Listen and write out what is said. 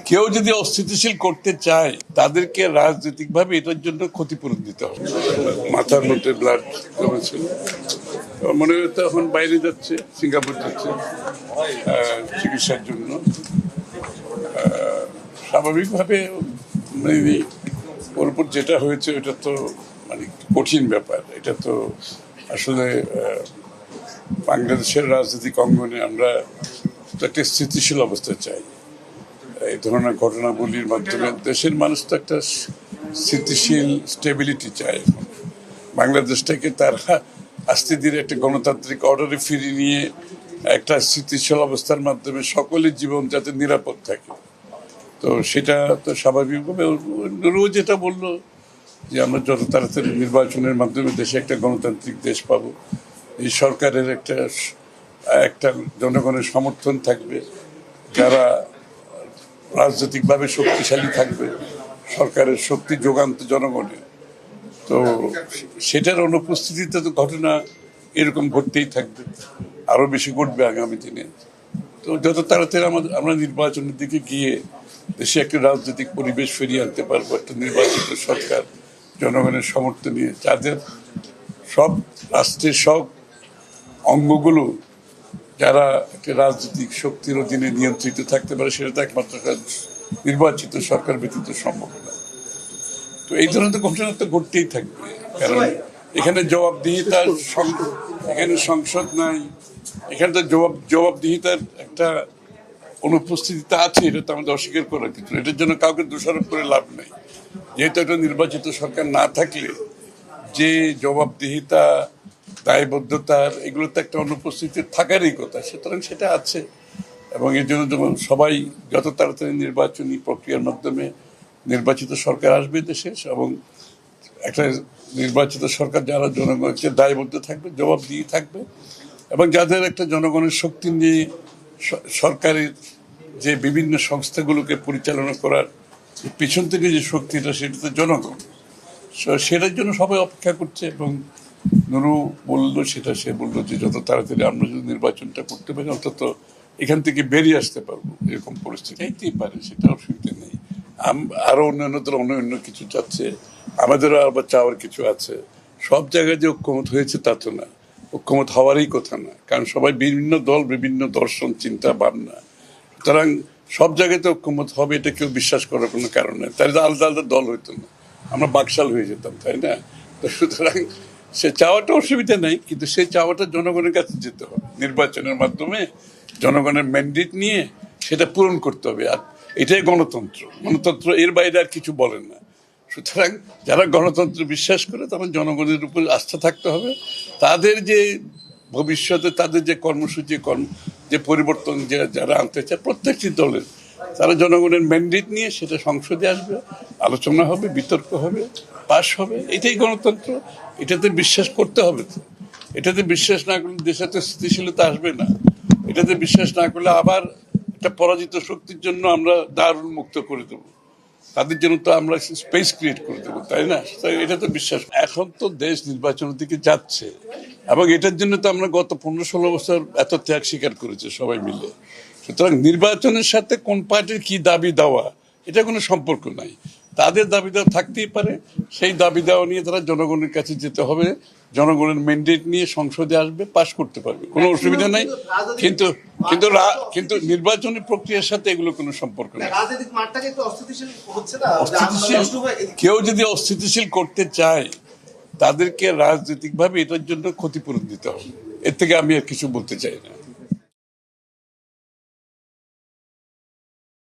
কেউ যদি অস্থিতিশীল করতে চায় তাদেরকে রাজনৈতিকভাবে এটার জন্য ক্ষতিপূরণ দিতে হবে। মাথার মধ্যে ব্লাড জমেছিল, মনে হয় এখন বাইরে যাচ্ছে, সিঙ্গাপুর যাচ্ছে চিকিৎসার জন্য। স্বাভাবিকভাবে মানে ওর উপর যেটা হয়েছে এটা তো মানে কঠিন ব্যাপার। এটা তো আসলে বাংলাদেশের রাজনৈতিক অঙ্গনে আমরা একটা স্থিতিশীল অবস্থা চাই। এই ধরনের ঘটনাবলীর মাধ্যমে দেশের মানুষ তো একটা স্থিতিশীল স্টেবিলিটি চায়। এখন বাংলাদেশটাকে তারা আস্তে ধীরে একটা গণতান্ত্রিক অর্ডারে ফিরিয়ে নিয়ে একটা স্থিতিশীল অবস্থার মাধ্যমে সকলের জীবন যাতে নিরাপদ থাকে, তো সেটা তো স্বাভাবিকভাবে রোজ যেটা বললো যে আমরা যত তাড়াতাড়ি নির্বাচনের মাধ্যমে দেশে একটা গণতান্ত্রিক দেশ পাবো, এই সরকারের একটা জনগণের সমর্থন থাকবে, যারা রাজনৈতিকভাবে শক্তিশালী থাকবে, সরকারের শক্তি যোগান তো জনগণের। তো সেটার অনুপস্থিতিতে তো ঘটনা এরকম ঘটতেই থাকবে, আরো বেশি ঘটবে আগামী দিনে। তো যত তাড়াতাড়ি আমরা নির্বাচনের দিকে গিয়ে দেশে একটা রাজনৈতিক পরিবেশ ফিরিয়ে আনতে পারবো, একটা নির্বাচিত সরকার জনগণের সমর্থন নিয়ে, যাদের সব রাষ্ট্রের সব অঙ্গগুলো যারা একটা রাজনৈতিক শক্তির অধীনে নিয়ন্ত্রিত থাকতে পারে, সেটা তো একমাত্র নির্বাচিত সরকার ব্যতীত সম্ভব না। তো এই ধরনের ঘটনা তো ঘটতেই থাকবে, কারণ এখানে জবাবদিহিতার এখানে সংসদ নাই, এখানে তো জবাবদিহিতার একটা অনুপস্থিতিতে আছে, এটা তো আমাদের অস্বীকার করার কিছু। এটার জন্য কাউকে দোষারোপ করে লাভ নেই। যেহেতু একটা নির্বাচিত সরকার না থাকলে যে জবাবদিহিতা, দায়বদ্ধতার, এগুলো তো একটা অনুপস্থিতি থাকারই কথা, সুতরাং সেটা আছে। এবং এর জন্য যেমন সবাই যত তাড়াতাড়ি নির্বাচনী প্রক্রিয়ার মাধ্যমে নির্বাচিত সরকার আসবে দেশে, এবং একটা নির্বাচিত সরকার যারা জনগণকে দায়বদ্ধ থাকবে, জবাবদিহি থাকবে, এবং যাদের একটা জনগণের শক্তি নিয়ে সরকারের যে বিভিন্ন সংস্থাগুলোকে পরিচালনা করার পিছন থেকে যে শক্তিটা, সেটা তো জনগণ। সেটার জন্য সবাই অপেক্ষা করছে। এবং নুরু বললো সেটা, সে বললো যে যত তাড়াতাড়ি আমরা যদি নির্বাচনটা করতে পারি, অন্তত এখান থেকে বেরিয়ে আসতে পারবো। এরকম পরিস্থিতি হইতেই পারে, সেটা অসুবিধা নেই। আরো অন্যান্য দল অন্য কিছু চাচ্ছে, আমাদেরও আবার চাওয়ার কিছু আছে। সব জায়গায় যে ঐক্যমত হয়েছে তা তো না, ঐক্যমত হওয়ারই কথা না, কারণ সবাই বিভিন্ন দল, বিভিন্ন দর্শন, চিন্তা ভাবনা। সুতরাং সব জায়গাতে ঐক্যমত হবে এটা কেউ বিশ্বাস করার কোনো কারণ নেই। তাই আলাদা আলাদা দল হইতো না, আমরা বাকশাল হয়ে যেতাম, তাই না? তো সুতরাং সে চাওয়াটা অসুবিধা নেই, কিন্তু সেই চাওয়াটা জনগণের কাছে যেতে হবে। নির্বাচনের মাধ্যমে জনগণের ম্যান্ডেট নিয়ে সেটা পূরণ করতে হবে। আর এটাই গণতন্ত্র। গণতন্ত্র এর বাইরে আর কিছু বলেন না। সুতরাং যারা গণতন্ত্র বিশ্বাস করে, তারা জনগণের উপর আস্থা থাকতে হবে। তাদের যে ভবিষ্যতে তাদের যে কর্মসূচি, যে পরিবর্তন যারা আনতে চায় প্রত্যেকটি দলের, তারা জনগণের ম্যান্ডেট নিয়ে সেটা সংসদে আসবে, আলোচনা হবে, বিতর্ক হবে, পাশ হবে। এটাই গণতন্ত্র। এটাতে বিশ্বাস করতে হবে। তো এটাতে বিশ্বাস না করলে দেশে তো স্থিতিশীলতা আসবে না। এটাতে বিশ্বাস না করলে আবার একটা পরাজিত শক্তির জন্য আমরা দ্বার উন্মুক্ত করে দেবো, তাদের জন্য তো আমরা স্পেস ক্রিয়েট করে দেবো, তাই না? এটা তো বিশ্বাস। এখন তো দেশ নির্বাচনের দিকে যাচ্ছে, এবং এটার জন্য তো আমরা গত 15-16 বছর এত ত্যাগ স্বীকার করেছে সবাই মিলে। সুতরাং নির্বাচনের সাথে কোন পার্টির কি দাবি দেওয়া, এটা কোনো সম্পর্ক নাই। তাদের দাবি দেওয়া থাকতেই পারে, সেই দাবি দেওয়া নিয়ে তারা জনগণের কাছে যেতে হবে, জনগণের ম্যান্ডেট নিয়ে সংসদে আসবে, পাশ করতে পারবে, কোনো অসুবিধা নাই। কিন্তু কিন্তু কিন্তু নির্বাচনী প্রক্রিয়ার সাথে এগুলো কোনো সম্পর্ক নেই। কেউ যদি অস্থিতিশীল করতে চায় তাদেরকে রাজনৈতিকভাবে এটার জন্য ক্ষতিপূরণ দিতে হবে। এর থেকে আমি আর কিছু বলতে চাই না।